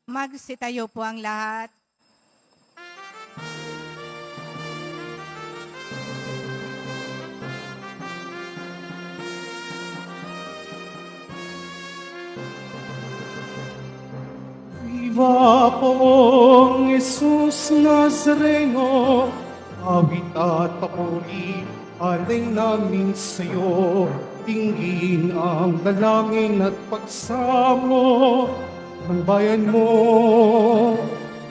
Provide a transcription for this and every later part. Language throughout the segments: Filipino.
Magsitayo po ang lahat. Viva poong Jesus Nazareno, awit at papuri, alay namin sa'yo. Tingin ang dalangin at pagsamo ng bayan mo.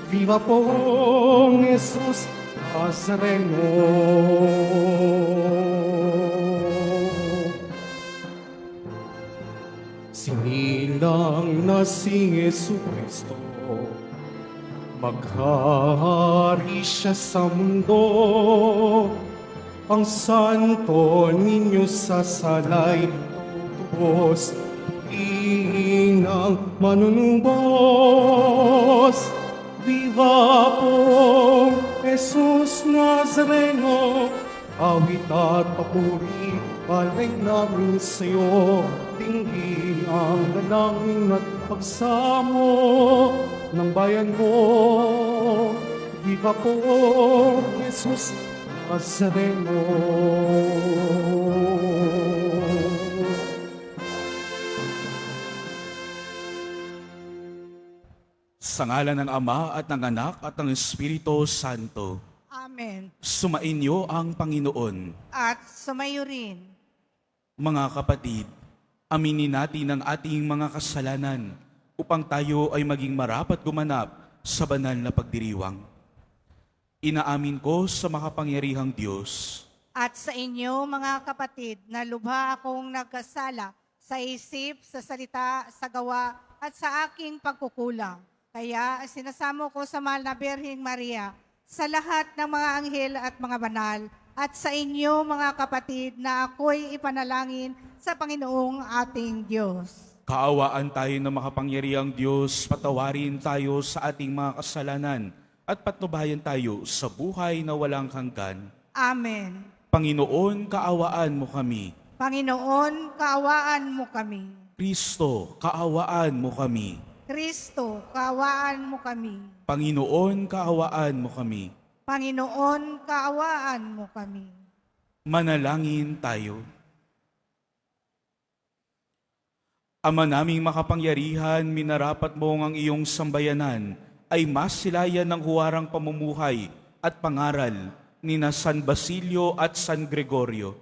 Viva poong Jesus Nazareno. Sinilang na si Jesucristo, maghahari siya sa mundo. Ang santo ninyo sasalay, tutubos, inang manunubos. Viva po, Jesus Nazareno, awit at papuri, alay namin sa'yo. Tingin ang dalangin at pagsamo ng bayan mo. Viva po, Jesus Nazareno. Sa ngalan ng Ama at ng Anak at ng Espiritu Santo, Amen. sumainyo ang Panginoon. At sumayo rin. Mga kapatid, aminin natin ang ating mga kasalanan upang tayo ay maging marapat gumanap sa banal na pagdiriwang. Inaamin ko sa makapangyarihang Diyos At sa inyo, mga kapatid, na lubha akong nagkasala sa isip, sa salita, sa gawa, at sa aking pagkukulang. Kaya sinasamo ko sa mahal na Birheng Maria, sa lahat ng mga anghel at mga banal, at sa inyo, mga kapatid, na ako'y ipanalangin sa Panginoong ating Diyos. Kaawaan tayo ng makapangyarihang Diyos, patawarin tayo sa ating mga kasalanan at patnubayan tayo sa buhay na walang hanggan. Amen. Panginoon, kaawaan mo kami. Panginoon, kaawaan mo kami. Kristo, kaawaan mo kami. Kristo, kaawaan mo kami. Panginoon, kaawaan mo kami. Panginoon, kaawaan mo kami. Manalangin tayo. Ama naming makapangyarihan, minarapat mo ang iyong sambayanan ay masilayan ng huwarang pamumuhay at pangaral ni na San Basilio at San Gregorio.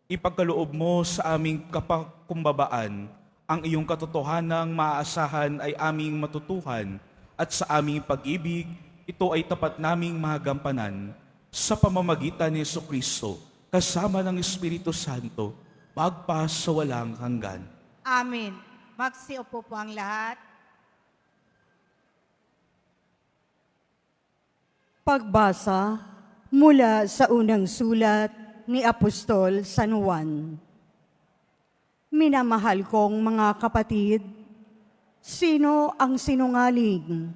Ipagkaloob mo sa aming kapakumbabaan ang iyong katotohanang maaasahan ay aming matutuhan at sa aming pag-ibig, ito ay tapat naming magampanan sa pamamagitan ni Jesucristo kasama ng Espiritu Santo, magpa sa walang hanggan. Amen. Magsiupo po ang lahat. Pagbasa mula sa unang sulat ni Apostol San Juan. Minamahal kong mga kapatid, sino ang sinungaling?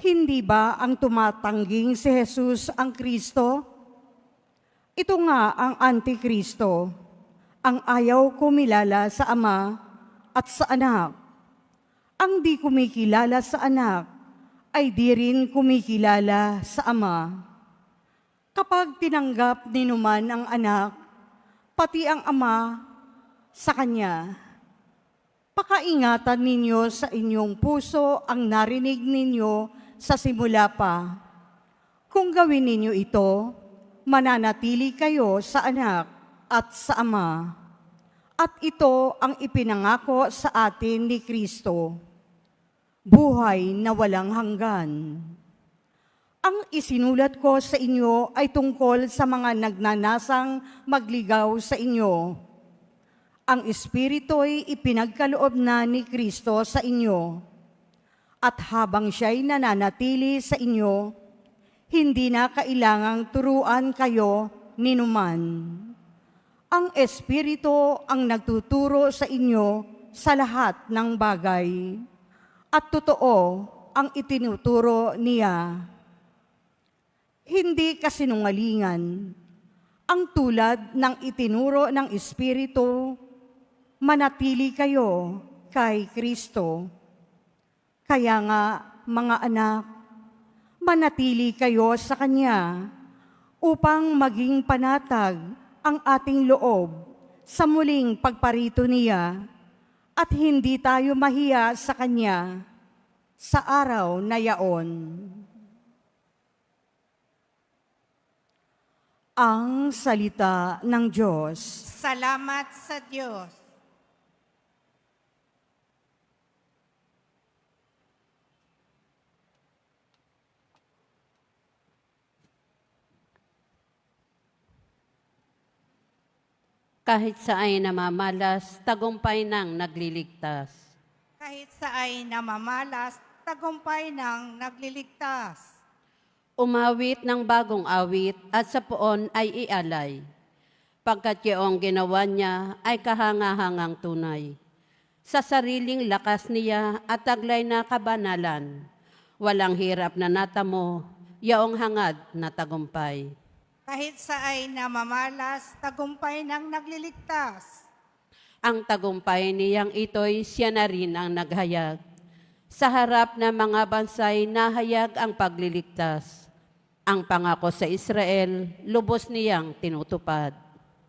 Hindi ba ang tumatangging si Jesus ang Kristo? Ito nga ang Antikristo, ang ayaw kumilala sa Ama at sa Anak. Ang di kumikilala sa Anak ay di rin kumikilala sa Ama. Kapag tinanggap ni numan ang Anak, pati ang Ama sa Kanya, pakaingatan ninyo sa inyong puso ang narinig ninyo sa simula pa. Kung gawin ninyo ito, mananatili kayo sa Anak at sa Ama. At ito ang ipinangako sa atin ni Kristo, buhay na walang hanggan. Ang isinulat ko sa inyo ay tungkol sa mga nagnanasang magligaw sa inyo. Ang Espiritu'y ipinagkaloob na ni Kristo sa inyo. At habang siya'y nananatili sa inyo, hindi na kailangang turuan kayo ni numan. Ang Espiritu ang nagtuturo sa inyo sa lahat ng bagay. At totoo ang itinuturo niya. Hindi kasinungalingan. Ang tulad ng itinuro ng Espiritu, manatili kayo kay Kristo. Kaya nga, mga anak, manatili kayo sa Kanya upang maging panatag ang ating loob sa muling pagparito niya at hindi tayo mahiya sa Kanya sa araw na yaon. Ang salita ng Diyos. Salamat sa Diyos. Kahit sa ay namamalas, tagumpay ng nagliligtas. Kahit sa ay namamalas, tagumpay ng nagliligtas. Umawit ng bagong awit at sa poon ay ialay. Pagkat iyong ginawa niya ay kahangahangang tunay. Sa sariling lakas niya at taglay na kabanalan, walang hirap na natamo, iyong hangad na tagumpay. Kahit sa ay namamalas, tagumpay ng nagliligtas. Ang tagumpay niyang ito'y siya na rin ang naghayag. Sa harap ng mga bansay, nahayag ang pagliligtas. Ang pangako sa Israel, lubos niyang tinutupad.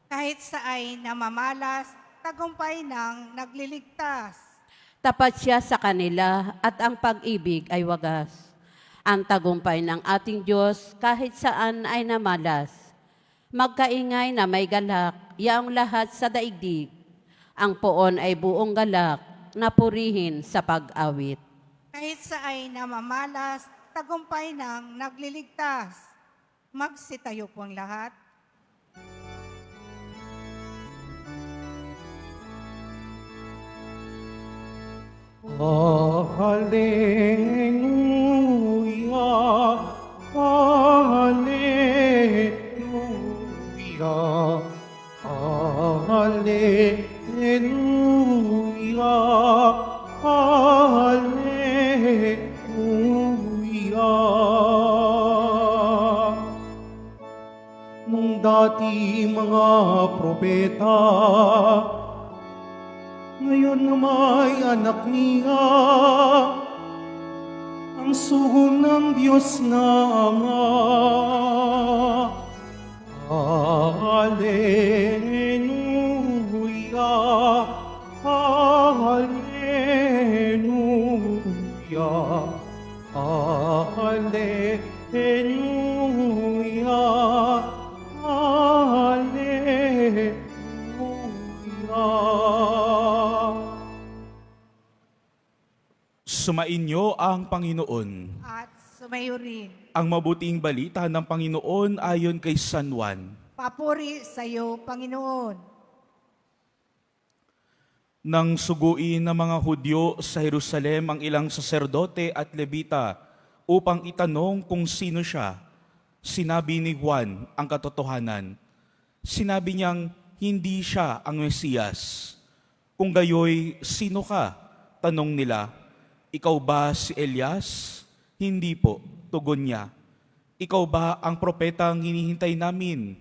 Kahit sa ay namamalas, tagumpay ng nagliligtas. Tapat siya sa kanila at ang pag-ibig ay wagas. Ang tagumpay ng ating Diyos kahit saan ay namalas. Magkaingay na may galak, yaong lahat sa daigdig. Ang poon ay buong galak, na purihin sa pag-awit. Kahit sa ay namamalas, tagumpay ng nagliligtas. Magsitayo po ang lahat. Hallelujah, Hallelujah, Hallelujah, Hallelujah. Nung dati mga propeta, ngayon na may anak niya, ang sugo ng Diyos na Ama. Hallelujah, Hallelujah, Hallelujah, Hallelujah. Sumainyo ang Panginoon. At sumayo rin. Ang mabuting balita ng Panginoon ayon kay San Juan. Papuri sa iyo, Panginoon. Nang suguin ng mga Hudyo sa Jerusalem ang ilang saserdote at Levita upang itanong kung sino siya, sinabi ni Juan ang katotohanan. Sinabi niyang hindi siya ang Mesiyas. Kung gayoy, sino ka? Tanong nila. Ikaw ba si Elias? Hindi po, tugon niya. Ikaw ba ang propetang hinihintay namin?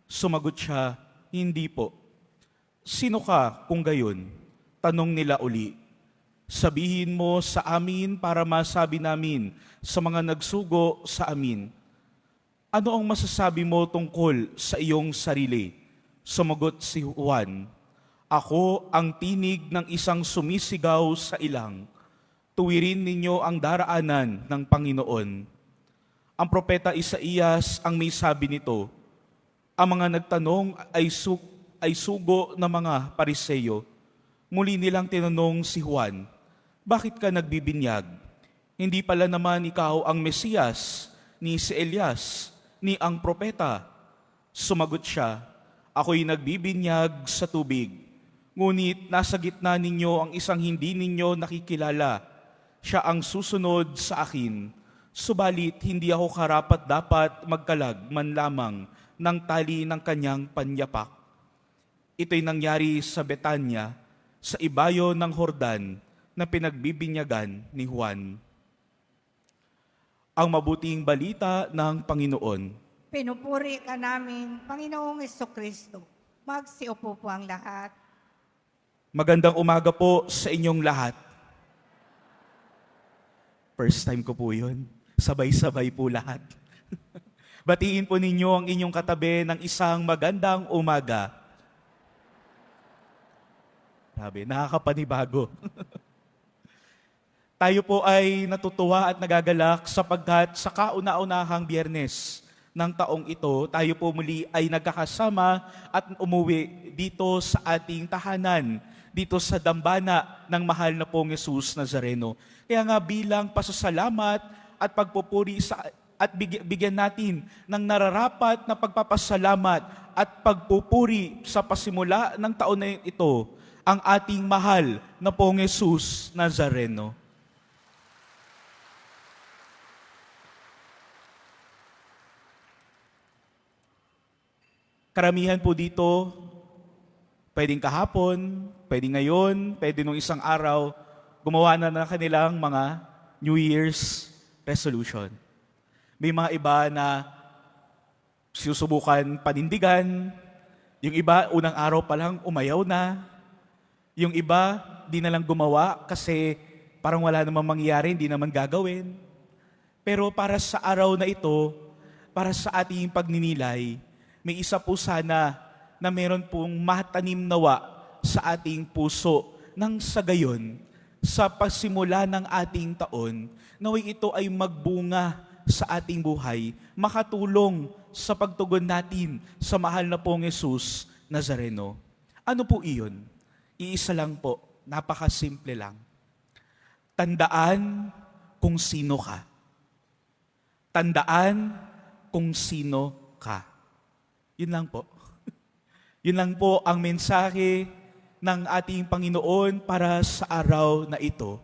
Sumagot siya, hindi po. Sino ka kung gayon? Tanong nila uli. Sabihin mo sa amin para masabi namin sa mga nagsugo sa amin. Ano ang masasabi mo tungkol sa iyong sarili? Sumagot si Juan, ako ang tinig ng isang sumisigaw sa ilang. Tuwirin ninyo ang daraanan ng Panginoon. Ang propeta Isaías ang may sabi nito, ang mga nagtanong ay sugo ng mga Pariseyo. Muli nilang tinanong si Juan, bakit ka nagbibinyag? Hindi pala naman ikaw ang Mesiyas, ni si Elias, ni ang propeta. Sumagot siya, ako'y nagbibinyag sa tubig. Ngunit nasa gitna ninyo ang isang hindi ninyo nakikilala. Siya ang susunod sa akin. Subalit hindi ako karapat-dapat magkalag man lamang ng tali ng kanyang panyapak. Ito'y nangyari sa Betanya, sa ibayo ng Hordan, na pinagbibinyagan ni Juan. Ang mabuting balita ng Panginoon. Pinupuri ka namin, Panginoong Jesucristo. Magsiupo po ang lahat. Magandang umaga po sa inyong lahat. First time ko po yun. Sabay-sabay po lahat. Batiin po ninyo ang inyong katabi ng isang magandang umaga. Sabi, nakakapanibago. Tayo po ay natutuwa at nagagalak sapagkat sa kauna-unahang Biyernes ng taong ito, tayo po muli ay nagkakasama at umuwi dito sa ating tahanan, dito sa dambana ng mahal na pong Jesus Nazareno. Kaya nga bilang pasasalamat at pagpupuri at bigyan natin ng nararapat na pagpapasalamat at pagpupuri sa pasimula ng taon na ito, ang ating mahal na pong Jesus Nazareno. Karamihan po dito, pwedeng kahapon, pwedeng ngayon, pwede nung isang araw, gumawa na ng kanilang mga New Year's resolution. May mga iba na susubukan panindigan, yung iba unang araw pa lang umayaw na, yung iba di na lang gumawa kasi parang wala namang mangyayari, hindi naman gagawin. Pero para sa araw na ito, para sa ating pagninilay, may isa po sana na meron pong matanim nawa sa ating puso nang sa gayon, sa pasimula ng ating taon, naway ito ay magbunga sa ating buhay, makatulong sa pagtugon natin sa mahal na pong Jesus Nazareno. Ano po iyon? Iisa lang po, napakasimple lang. Tandaan kung sino ka. Tandaan kung sino ka. Yun lang po. Yun lang po ang mensahe ng ating Panginoon para sa araw na ito.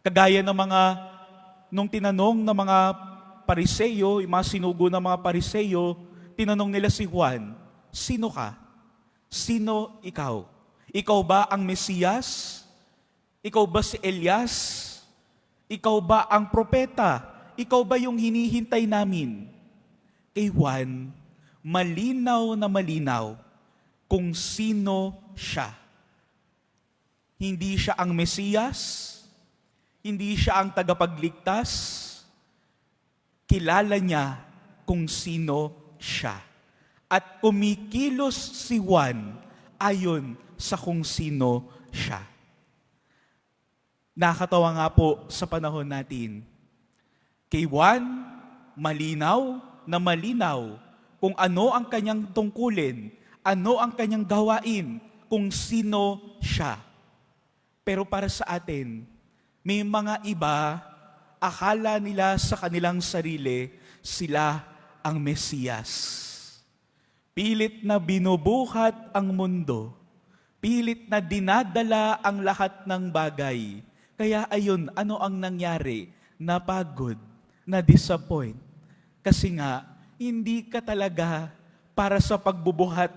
Kagaya ng nung tinanong ng mga Pariseyo, yung mga sinugo ng mga Pariseyo, tinanong nila si Juan, sino ka? Sino ikaw? Ikaw ba ang Mesiyas? Ikaw ba si Elias? Ikaw ba ang propeta? Ikaw ba yung hinihintay namin? Kay Juan, malinaw na malinaw kung sino siya. Hindi siya ang Mesiyas, hindi siya ang tagapagligtas, kilala niya kung sino siya. At kumikilos si Juan ayon sa kung sino siya. Nakakatawa nga po sa panahon natin. Kay Juan, malinaw na malinaw kung ano ang kanyang tungkulin, ano ang kanyang gawain, kung sino siya. Pero para sa atin, may mga iba, akala nila sa kanilang sarili, sila ang Mesiyas. Pilit na binubuhat ang mundo, pilit na dinadala ang lahat ng bagay. Kaya ayun, ano ang nangyari? Napagod, na-disappoint. Kasi nga, hindi ka talaga para sa pagbubuhat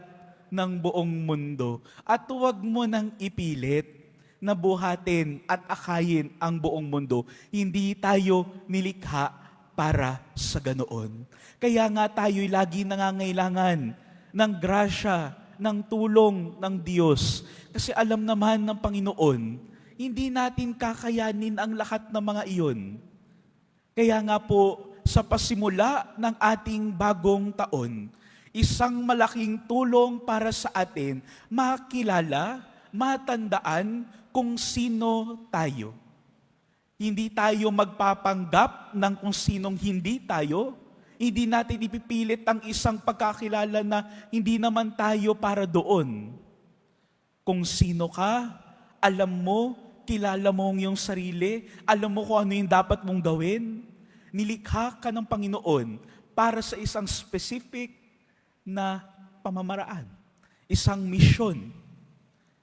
ng buong mundo. At huwag mo nang ipilit na buhatin at akayin ang buong mundo. Hindi tayo nilikha para sa ganoon. Kaya nga tayo'y lagi nangangailangan ng grasya, ng tulong ng Diyos. Kasi alam naman ng Panginoon, hindi natin kakayanin ang lahat ng mga iyon. Kaya nga po, sa pasimula ng ating bagong taon, isang malaking tulong para sa atin makilala, matandaan kung sino tayo. Hindi tayo magpapanggap ng kung sinong hindi tayo. Hindi natin ipipilit ang isang pagkakilala na hindi naman tayo para doon. Kung sino ka, alam mo, kilala mo ang iyong sarili, alam mo kung ano yung dapat mong gawin. Nilikha ka ng Panginoon para sa isang specific na pamamaraan, isang misyon.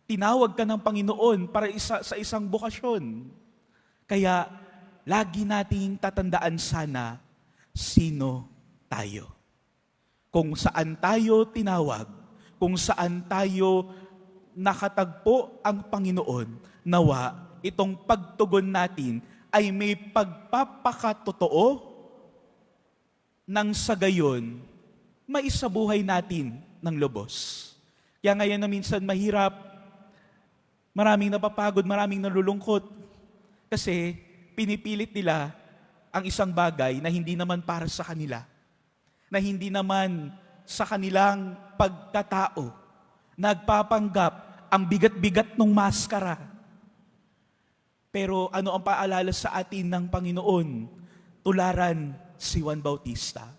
Tinawag ka ng Panginoon para sa isang bukasyon. Kaya, lagi nating tatandaan sana, sino tayo. Kung saan tayo tinawag, kung saan tayo nakatagpo ang Panginoon, nawa itong pagtugon natin ay may pagpapakatotoo nang sa gayon, maisabuhay natin ng lubos. Kaya ngayon na minsan mahirap, maraming napapagod, maraming nalulungkot, kasi pinipilit nila ang isang bagay na hindi naman para sa kanila, na hindi naman sa kanilang pagkatao, nagpapanggap ang bigat-bigat ng maskara. Pero ano ang paalala sa atin ng Panginoon? Tularan si Juan Bautista.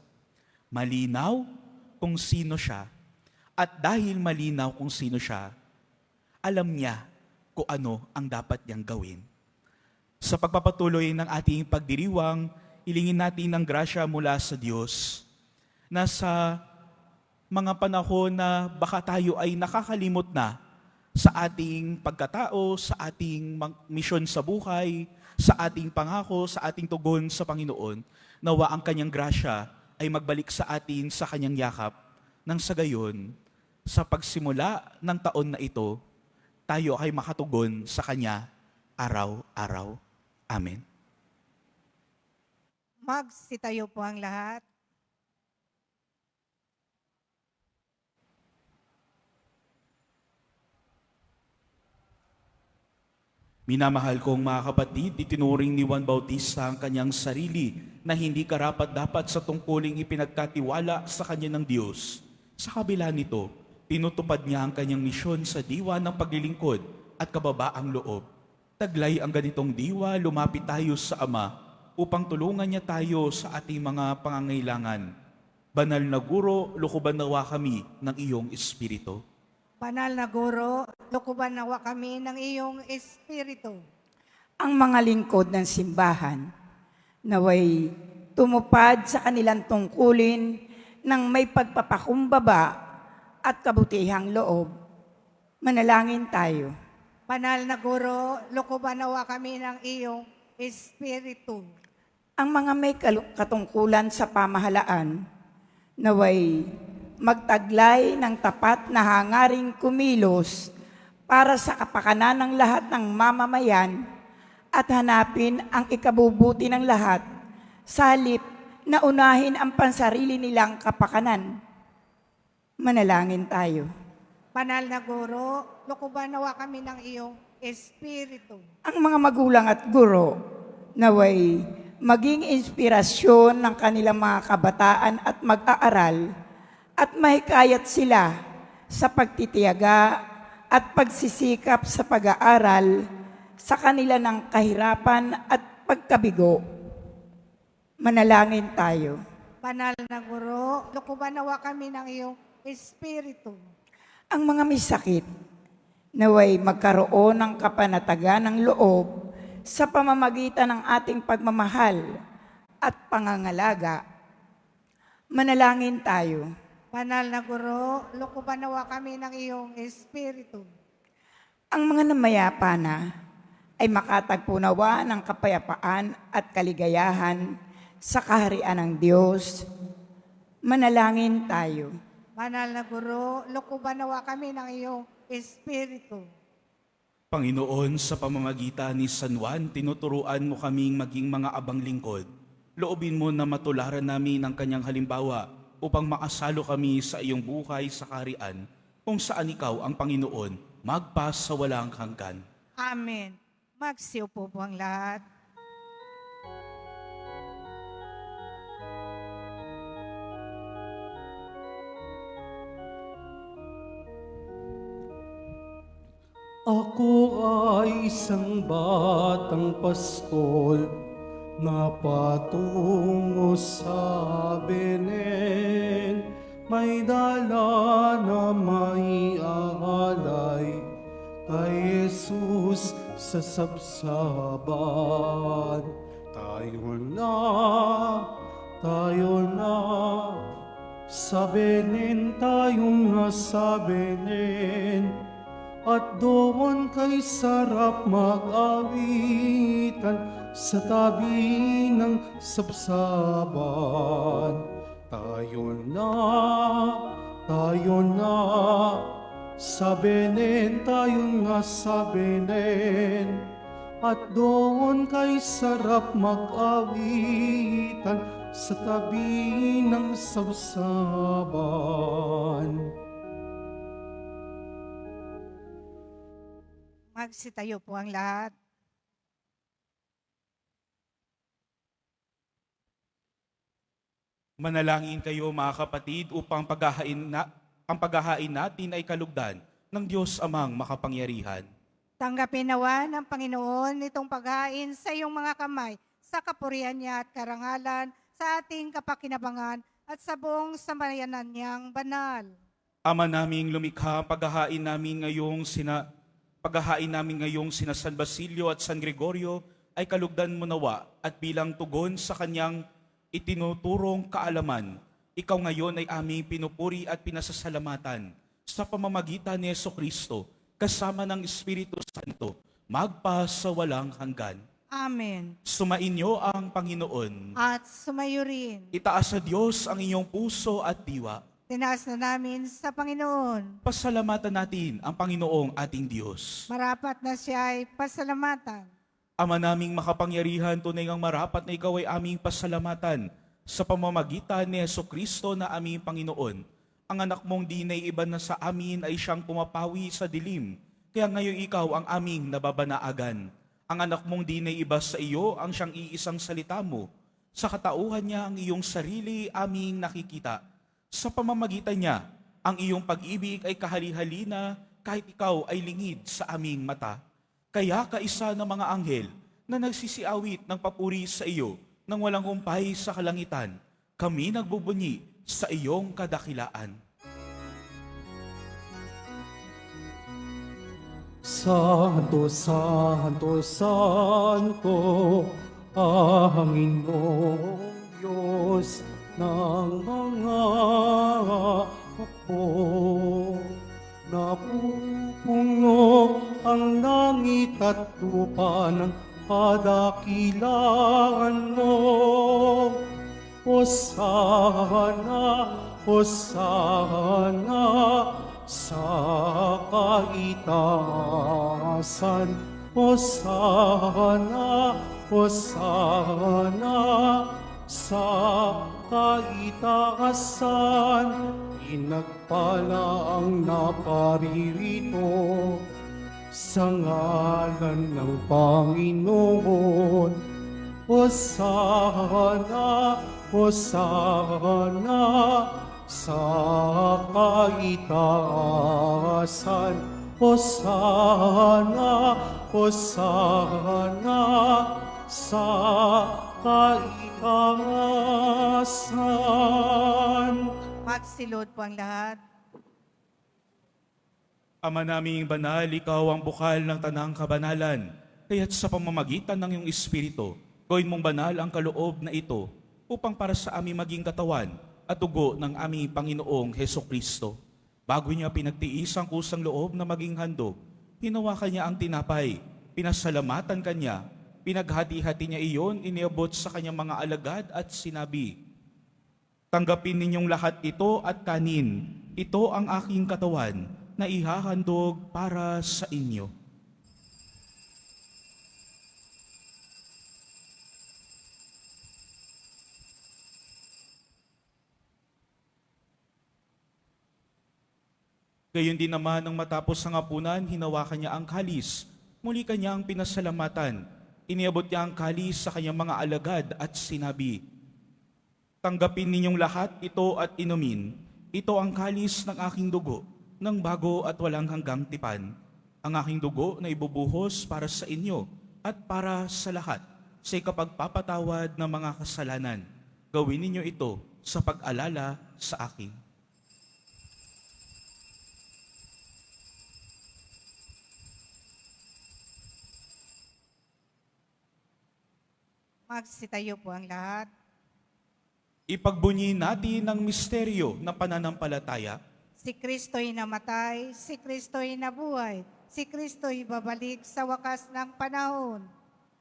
Malinaw kung sino siya, at dahil malinaw kung sino siya, alam niya kung ano ang dapat niyang gawin. Sa pagpapatuloy ng ating pagdiriwang, ilingin natin ng grasya mula sa Diyos na sa mga panahon na baka tayo ay nakakalimot na sa ating pagkatao, sa ating misyon sa buhay, sa ating pangako, sa ating tugon sa Panginoon, nawa ang kanyang grasya ay magbalik sa atin sa kanyang yakap, nang sa gayon, sa pagsimula ng taon na ito, tayo ay makatugon sa kanya araw-araw. Amen. Magsitayo po ang lahat. Minamahal kong mga kapatid, itinuring ni Juan Bautista ang kanyang sarili na hindi karapat-dapat sa tungkuling ipinagkatiwala sa kanya ng Diyos. Sa kabila nito, pinutupad niya ang kanyang misyon sa diwa ng paglilingkod at kababaang loob. Taglay ang ganitong diwa, lumapit tayo sa Ama upang tulungan niya tayo sa ating mga pangangailangan. Banal na Guro, lukuban nawa kami ng iyong Espiritu. Banal na Guro, lukuban nawa kami ng iyong Espiritu. Ang mga lingkod ng simbahan naway tumupad sa kanilang tungkulin ng may pagpapakumbaba at kabutihang loob. Manalangin tayo. Banal na Guro, lukuban nawa kami ng iyong Espiritu. Ang mga may katungkulan sa pamahalaan naway magtaglay ng tapat na hangaring kumilos para sa kapakanan ng lahat ng mamamayan at hanapin ang ikabubuti ng lahat sa halip na unahin ang pansarili nilang kapakanan. Manalangin tayo. Banal na Guro, lukuban nawa kami ng iyong Espiritu. Ang mga magulang at guro naway maging inspirasyon ng kanilang mga kabataan at mag-aaral at mahikayat sila sa pagtitiyaga at pagsisikap sa pag-aaral sa kanila ng kahirapan at pagkabigo. Manalangin tayo. Banal na Guro, lukuban nawa kami ng iyong Espiritu. Ang mga may sakit naway magkaroon ng kapanatagan ng loob sa pamamagitan ng ating pagmamahal at pangangalaga. Manalangin tayo. Banal na Guro, lukuban nawa kami ng iyong Espiritu. Ang mga namayapa na ay makatagpo nawa ng kapayapaan at kaligayahan sa kaharian ng Diyos. Manalangin tayo. Banal na Guro, lokoban nawa kami ng iyong Espiritu. Panginoon, sa pamamagitan ni San Juan, tinuturuan mo kaming maging mga abang lingkod. Loobin mo na matularan namin ang kanyang halimbawa upang makasalo kami sa iyong buhay sa kaharian, kung saan ikaw ang Panginoon, magpas sa walang hanggan. Amen. Magsiupo po ang lahat. Ako ay isang batang pastol na patungo sa Belen. May dala na may alay kay Jesus sa sabsaban. Tayo na, sa Belen, tayo na sa Belen. At doon kay sarap mag-awitan sa tabi ng sabsaban. Tayo na, sa Belen, tayo nga sa Belen. At doon kay sarap mag-awitan sa tabi ng sabsaban. Magsitayo po ang lahat. Manalangin kayo mga kapatid upang ang paghahain natin ay kalugdan ng Diyos Amang makapangyarihan. Tanggapin nawa ng Panginoon itong paghain sa iyong mga kamay, sa kapurihan niya at karangalan, sa ating kapakinabangan at sa buong sambayanan niyang banal. Ama naming lumikha, paghahain namin ngayong sina San Basilio at San Gregorio ay kalugdan mo nawa at bilang tugon sa kanyang itinuturong kaalaman, ikaw ngayon ay aming pinupuri at pinasasalamatan sa pamamagitan ni Jesucristo kasama ng Espiritu Santo, magpa sa walang hanggan. Amen. Sumainyo ang Panginoon. At sumayo rin. Itaas sa Diyos ang inyong puso at diwa. Tinaas na namin sa Panginoon. Pasalamatan natin ang Panginoong ating Diyos. Marapat na siya ay pasalamatan. Ama naming makapangyarihan, tunay ngang marapat na ikaw ay aming pasalamatan sa pamamagitan ni Jesucristo na aming Panginoon. Ang anak mong di na iba na sa amin ay siyang pumapawi sa dilim, kaya ngayon ikaw ang aming nababanaagan. Ang anak mong di na iba sa iyo ang siyang iisang salita mo. Sa katauhan niya ang iyong sarili aming nakikita. Sa pamamagitan niya, ang iyong pag-ibig ay kahali-halina kahit ikaw ay lingid sa aming mata. Kaya kaisa ng mga anghel na nagsisiawit ng papuri sa iyo nang walang humpay sa kalangitan, kami nagbubunyi sa iyong kadakilaan. Santo, Santo, Santo, Panginoong Diyos ng mga apo. Napupuno ang langit at lupa ng kadakilaan mo. Hosana, Hosana, sa kaitaasan. Hosana, Hosana, sa kaitaasan. Pinagpala ang naparirito sa ngalan ng Panginoon. Hosana, Hosana, sa kaitaasan. Hosana, Hosana, sa kaitaasan. Magsilod po ang lahat. Ama naming banal, ikaw ang bukal ng tanang kabanalan, kaya't sa pamamagitan ng iyong Espiritu, gawin mong banal ang kaloob na ito upang para sa aming maging katawan at dugo ng aming Panginoong Hesukristo. Bago niya pinagtiis ang kusang loob na maging handog, hinawakan niya ang tinapay, pinasalamatan kanya, pinaghati-hati niya iyon, iniabot sa kanyang mga alagad at sinabi, "Tanggapin ninyong lahat ito at kanin. Ito ang aking katawan na ihahandog para sa inyo. Gayon din naman nang matapos ang hapunan, hinawakan niya ang kalis. Muli kanyang pinasalamatan. Iniabot niya ang kalis sa kanyang mga alagad at sinabi, "Tanggapin ninyong lahat ito at inumin. Ito ang kalis ng aking dugo, ng bago at walang hanggang tipan. Ang aking dugo na ibubuhos para sa inyo at para sa lahat sa ikapagpapatawad ng mga kasalanan. Gawin ninyo ito sa pag-alala sa akin." Magsitayo po ang lahat. Ipagbunyi natin ang misteryo ng pananampalataya. Si Kristo'y namatay, si Kristo'y nabuhay, si Kristo'y babalik sa wakas ng panahon.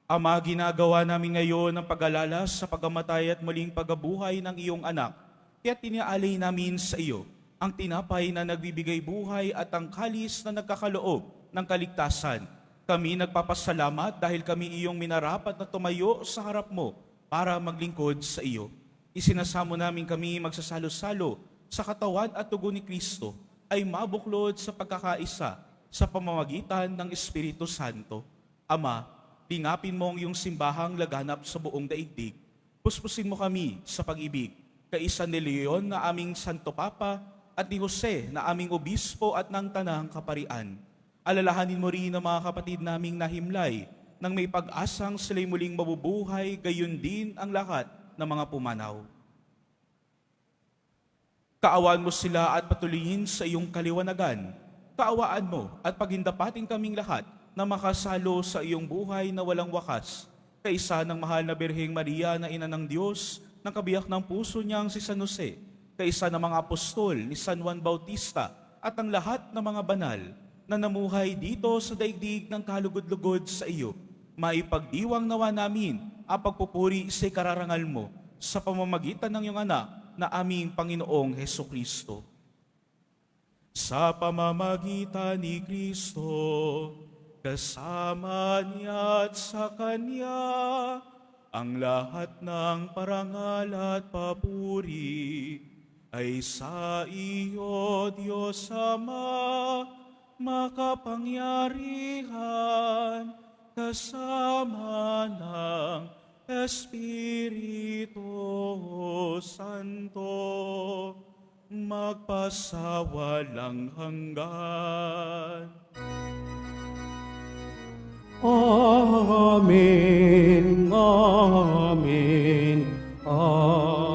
Ama, ginagawa namin ngayon ang pag-alala sa pagkamatay at muling pagkabuhay ng iyong anak. Kaya tiniaalay namin sa iyo ang tinapay na nagbibigay buhay at ang kalis na nagkakaloob ng kaligtasan. Kami nagpapasalamat dahil kami iyong minarapat na tumayo sa harap mo para maglingkod sa iyo. Isinasamo namin kami magsasalo-salo sa katawan at dugo ni Kristo ay mabuklod sa pagkakaisa sa pamamagitan ng Espiritu Santo. Ama, tingapin mo ang iyong simbahang laganap sa buong daigdig. Puspusin mo kami sa pag-ibig, kaisa ni Leon na aming Santo Papa at ni Jose na aming Obispo at ng Tanang Kaparian. Alalahanin mo rin ang mga kapatid naming nahimlay nang may pag-asang sila'y muling mabubuhay, gayon din ang lahat ng mga pumanaw. Kaawaan mo sila at patuloyin sa iyong kaliwanagan. Kaawaan mo at pagindapating kaming lahat na makasalo sa iyong buhay na walang wakas. Kaisa ng mahal na Birheng Maria na ina ng Diyos, ng kabiyak ng puso niyang si San Jose, kaisa ng mga apostol ni San Juan Bautista at ang lahat ng mga banal na namuhay dito sa daigdig ng kalugod-lugod sa iyo. Maipagdiwang nawa namin ang pagpupuri sa kararangal mo sa pamamagitan ng iyong anak na aming Panginoong Hesukristo. Sa pamamagitan ni Kristo, kasama niya at sa Kanya, ang lahat ng parangal at papuri ay sa iyo, Diyos Ama, makapangyarihan, kasama ng Espiritu Santo, magpasawalang hanggan. Amen, amen, amen.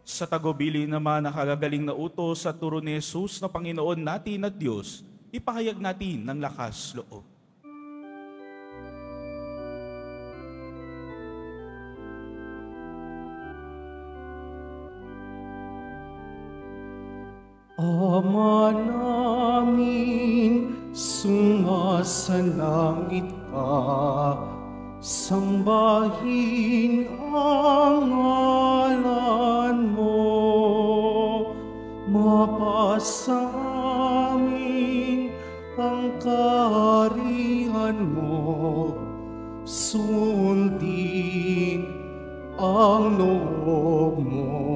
Sa tagubili naman na kagagaling na utos sa turo ni Jesus na Panginoon natin at Diyos, ipahayag natin ng lakas loob. Ama namin, sumasalangit ka, sambahin ang ngalan mo, mapasa amin ang kaharian mo, sundin ang loob mo.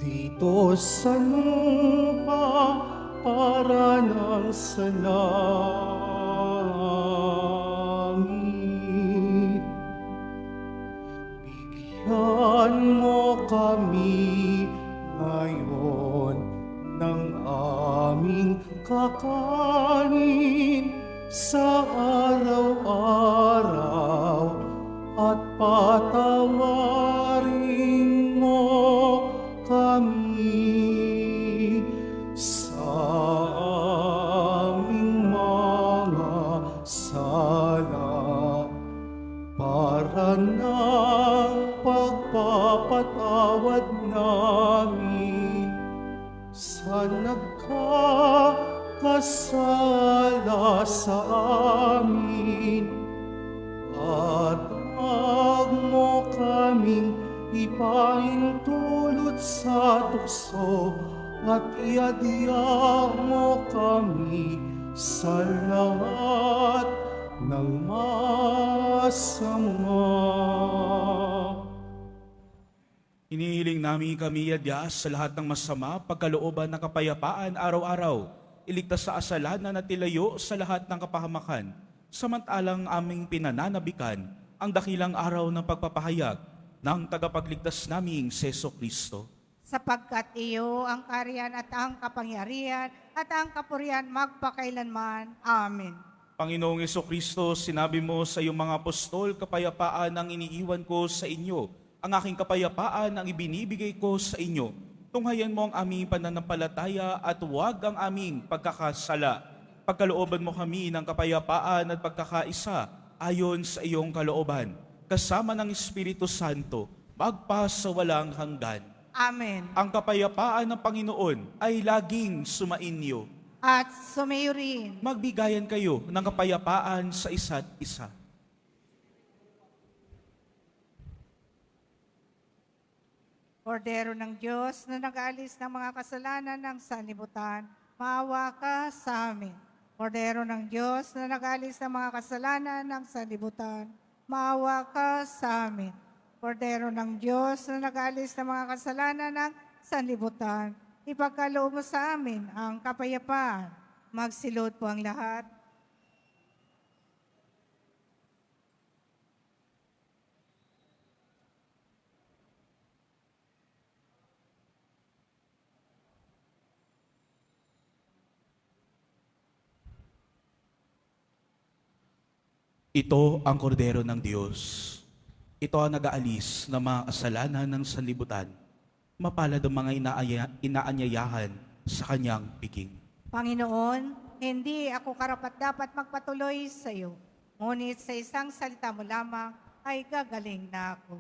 Dito sa lupa para ng sa langit. Bigyan mo kami ngayon ng aming kakanin sa araw-araw at patawarin mo kami sa aming mga sala para ng pagpapatawad namin sa nagkakasala sa amin at huwag mo kaming ipaintulot sa tukso at iadya mo kami sa lahat ng masama. Inihiling namin kami yadya sa lahat ng masama, pagkalooban ng kapayapaan araw-araw, iligtas sa asalanan at ilayo sa lahat ng kapahamakan, samantalang aming pinananabikan ang dakilang araw ng pagpapahayag ng tagapagligtas naming Seso Kristo. Sapagkat iyo ang kaharian at ang kapangyarihan at ang kapurihan magpakailanman. Amen. Panginoong Kristo, sinabi mo sa iyong mga apostol, kapayapaan ang iniiwan ko sa inyo. Ang aking kapayapaan ang ibinibigay ko sa inyo. Tunghayan mo ang aming pananampalataya at huwag ang aming pagkakasala. Pagkalooban mo kami ng kapayapaan at pagkakaisa ayon sa iyong kalooban. Kasama ng Espiritu Santo, magpa sa walang hanggan. Amen. Ang kapayapaan ng Panginoon ay laging sumainyo. At sumayo rin. Magbigayan kayo ng kapayapaan sa isa't isa. Kordero ng Diyos na nag-aalis ng mga kasalanan ng sanlibutan, maawa ka sa amin. Kordero ng Diyos na nag-aalis ng mga kasalanan ng sanlibutan, maawa ka sa amin. Kordero ng Diyos na nag-aalis ng mga kasalanan ng sanlibutan, ipagkaloob mo sa amin ang kapayapaan. Magsilod po ang lahat. Ito ang kordero ng Diyos. Ito ang nag-aalis ng mga kasalanan ng sanlibutan. Mapalad ang mga inaanyayahan sa kanyang piging. Panginoon, hindi ako karapat-dapat magpatuloy sa iyo. Ngunit sa isang salita mo lamang ay gagaling na ako.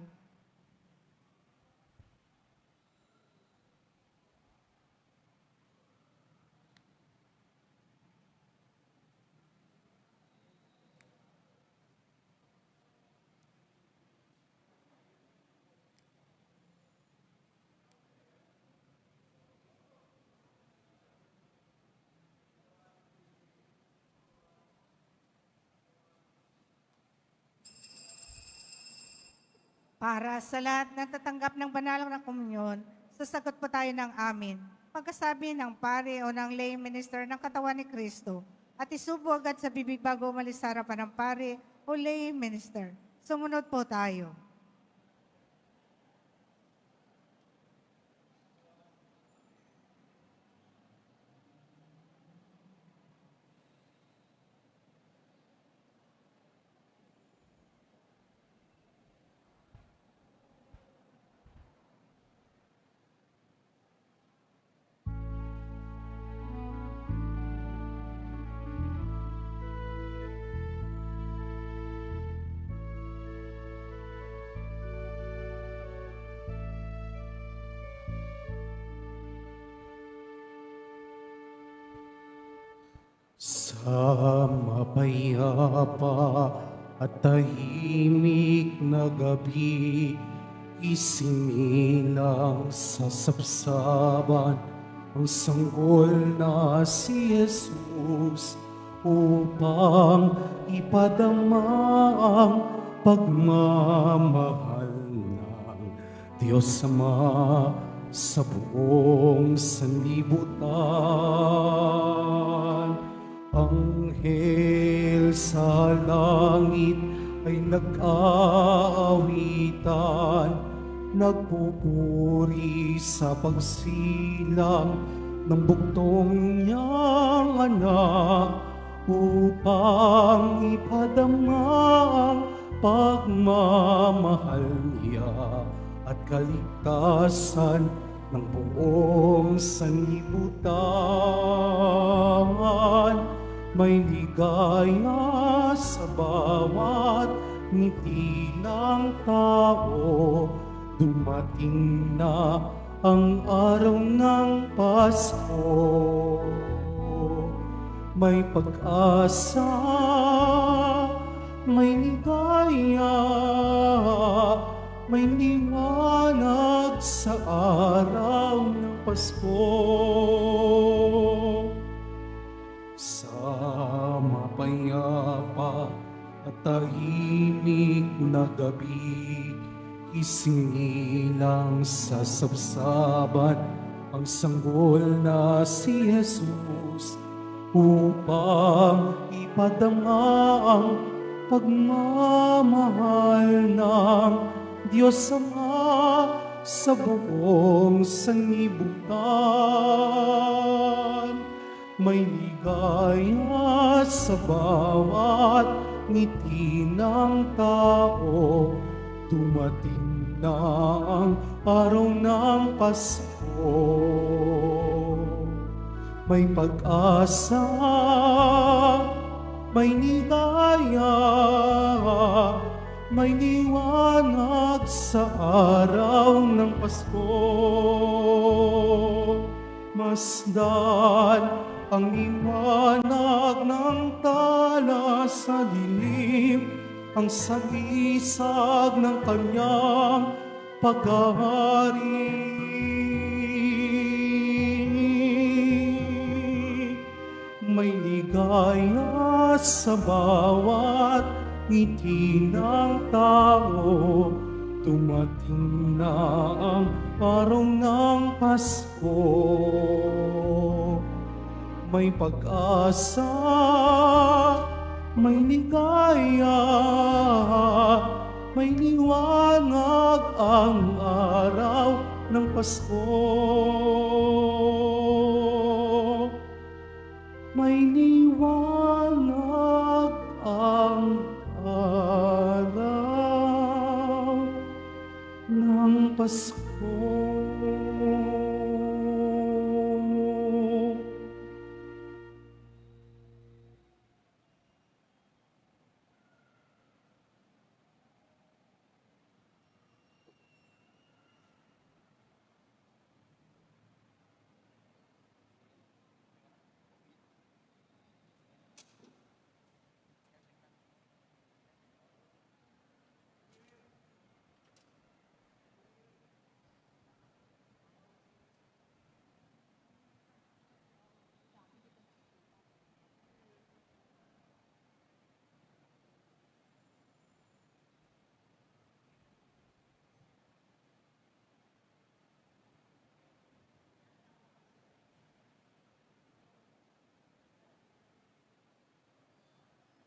Para sa lahat na tatanggap ng banal na komunyon, sasagot po tayo ng amin. Pagkasabi ng pare o ng lay minister ng katawan ni Kristo at isubo agad sa bibig bago umalis sa harapan ng pare o lay minister. Sumunod po tayo. Sa mapayapa at tahimik na gabi, isinilang sa sapsaban ang sanggol na si Jesus upang ipadama ang pagmamahal ng Diyos Ama sa buong sanlibutan. Anghel sa langit ay nag-aawitan, nagpupuri sa pagsilang ng bugtong niyang anak upang ipadama ang pagmamahal niya at kaligtasan ng buong sanlibutan. May ligaya sa bawat ngiti ng tao. Dumating na ang araw ng Pasko. May pag-asa, may ligaya, may liwanag sa araw ng Pasko. Sa mapayapa at tahimik na gabi, isingilang sa sabsaban ang sanggol na si Jesus upang ipadama ang pagmamahal ng Diyos Ama sa buong sanlibutan. May ligaya sa bawat ngiti ng tao, dumating na ang araw ng Pasko. May pag-asa, may ligaya, may liwanag sa araw ng Pasko. Masdan ang liwanag ng tala sa dilim, ang sagisag ng kanyang paghahari. May ligaya sa bawat ngiti ng tao, dumating na ang araw ng Pasko. May pag-asa, may ligaya, may liwanag ang araw ng Pasko. May liwanag ang araw ng Pasko.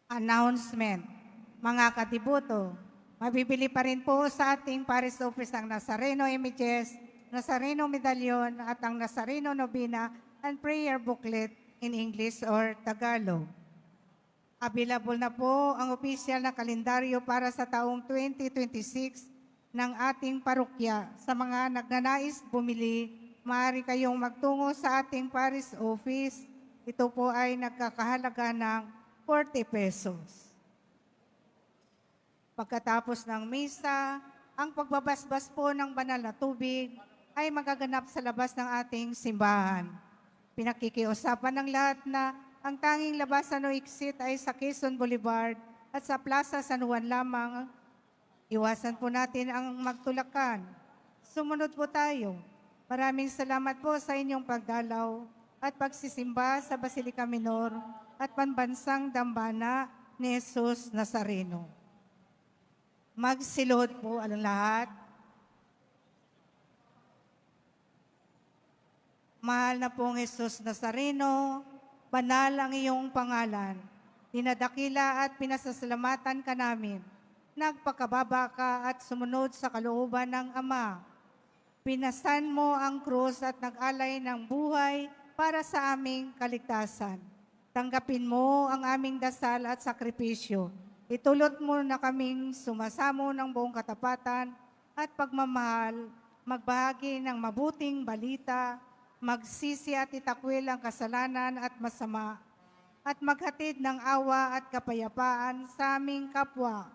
Announcement. Mga katibuto, mabibili pa rin po sa ating Parish Office ang Nazareno Images, Nazareno Medallion at ang Nazareno Novena and Prayer Booklet in English or Tagalog. Available na po ang opisyal na kalendaryo para sa taong 2026 ng ating parokya. Sa mga nagnanais bumili, maaari kayong magtungo sa ating Parish Office. Ito po ay nagkakahalaga ng 40 pesos. Pagkatapos ng misa, ang pagbabasbas po ng banal na tubig ay magaganap sa labas ng ating simbahan. Pinakikiusapan ng lahat na ang tanging labasan o exit ay sa Quezon Boulevard at sa Plaza San Juan lamang. Iwasan po natin ang magtulakan. Sumunod po tayo. Maraming salamat po sa inyong pagdalaw at pagsisimba sa Basilica Minor at Pambansang Dambana ni Jesus Nazareno. Magsilod po ang lahat. Mahal na pong Jesus Nazareno, banal ang iyong pangalan. Dinadakila at pinasasalamatan ka namin. Nagpakababa ka at sumunod sa kalooban ng Ama. Pinasan mo ang krus at nag-alay ng buhay para sa aming kaligtasan. Tanggapin mo ang aming dasal at sakripisyo. Itulot mo na kaming sumasamo ng buong katapatan at pagmamahal, magbahagi ng mabuting balita, magsisi at itakwil ang kasalanan at masama, at maghatid ng awa at kapayapaan sa aming kapwa.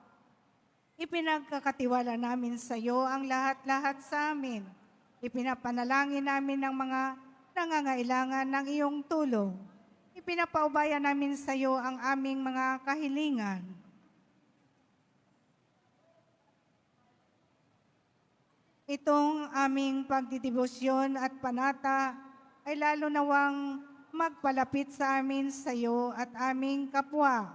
Ipinagkakatiwala namin sa iyo ang lahat-lahat sa amin. Ipinapanalangin namin ang mga nangangailangan ng iyong tulong. Ipinapaubaya namin sa iyo ang aming mga kahilingan. itong aming pagdidibosyon at panata ay lalo nawang magpalapit sa amin sa iyo at aming kapwa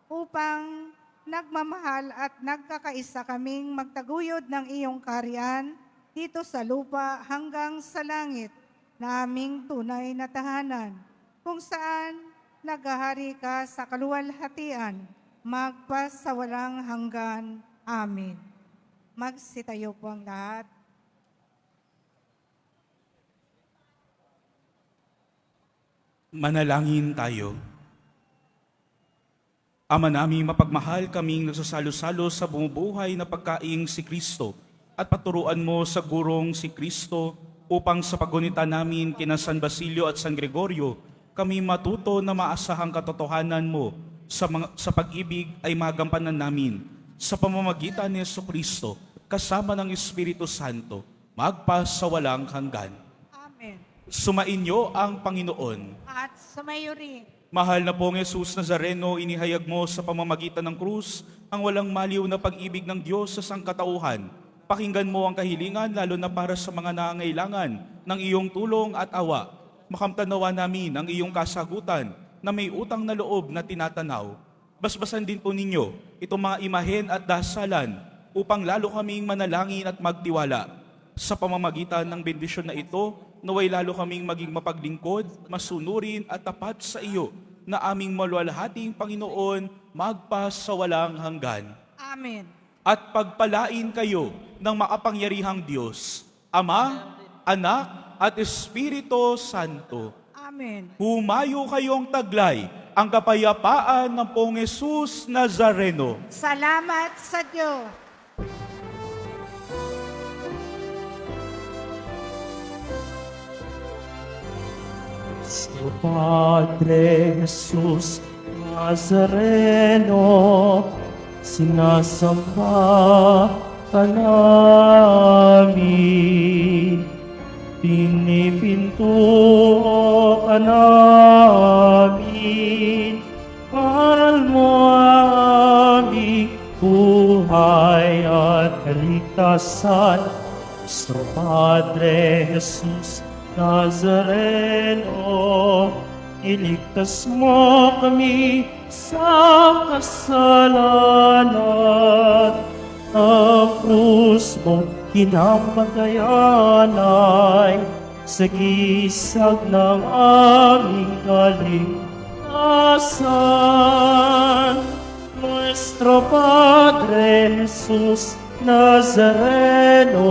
upang nagmamahal at nagkakaisa kaming magtaguyod ng iyong kaharian dito sa lupa hanggang sa langit na aming tunay na tahanan, kung saan naghahari ka sa kaluwalhatian, magpasawalang hanggan. Amen. Magsitayo po ang lahat. Manalangin tayo. Ama namin mapagmahal, kaming nagsasalo-salo sa bumubuhay na pagkaing si Kristo at paturuan mo sa gurong si Kristo upang sa pagunita namin kina San Basilio at San Gregorio, kami matuto na maasahang katotohanan mo sa pag-ibig ay magampanan namin sa pamamagitan ni Jesucristo kasama ng Espiritu Santo, magpasawalang hanggan. Amen. Sumainyo ang Panginoon. At sumayo rin. Mahal na pong Jesus Nazareno, inihayag mo sa pamamagitan ng krus ang walang maliw na pag-ibig ng Diyos sa sangkatauhan. Pakinggan mo ang kahilingan lalo na para sa mga nangangailangan ng iyong tulong at awa. Makamtanawa namin ang iyong kasagutan na may utang na loob na tinatanaw. Basbasan din po ninyo itong mga imahen at dasalan upang lalo kaming manalangin at magtiwala. Sa pamamagitan ng bendisyon na ito, naway lalo kaming maging mapaglingkod, masunurin at tapat sa iyo na aming maluwalhating Panginoon magpasawalang hanggan. Amen. At pagpalain kayo ng makapangyarihang Diyos, Ama, Anak, at Espiritu Santo. Amen. Humayo kayong taglay ang kapayapaan ng Pong Jesus Nazareno. Salamat sa Diyos. Si Padre Jesus Nazareno, sinasamba ka namin. Pinipintuho ka namin. Mahal mo ang aming buhay at kaligtasan. Sa Padre Jesus Nazareno, iligtas mo kami sa kasalanan. Ang krus mo kinamagayan ay sa gisag ng aming kaligtasan. Nuestro Padre Jesus Nazareno,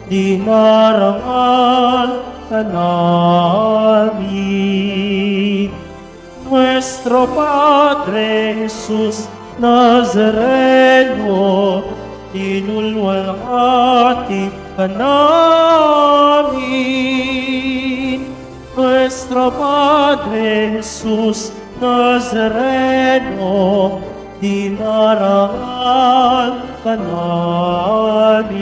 dinarangal ka namin. Nuestro Padre Jesus Nazareno, dinulwalhati ka namin. Nuestro Padre Jesus Nazareno, dinarangal ka namin.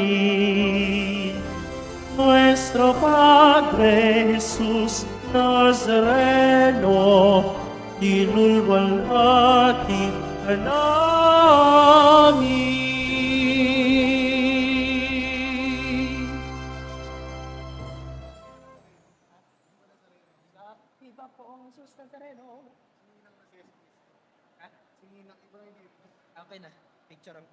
Nuestro Padre Jesus Nazareno, dinulwalhati ka namin. Okay na. Picture ang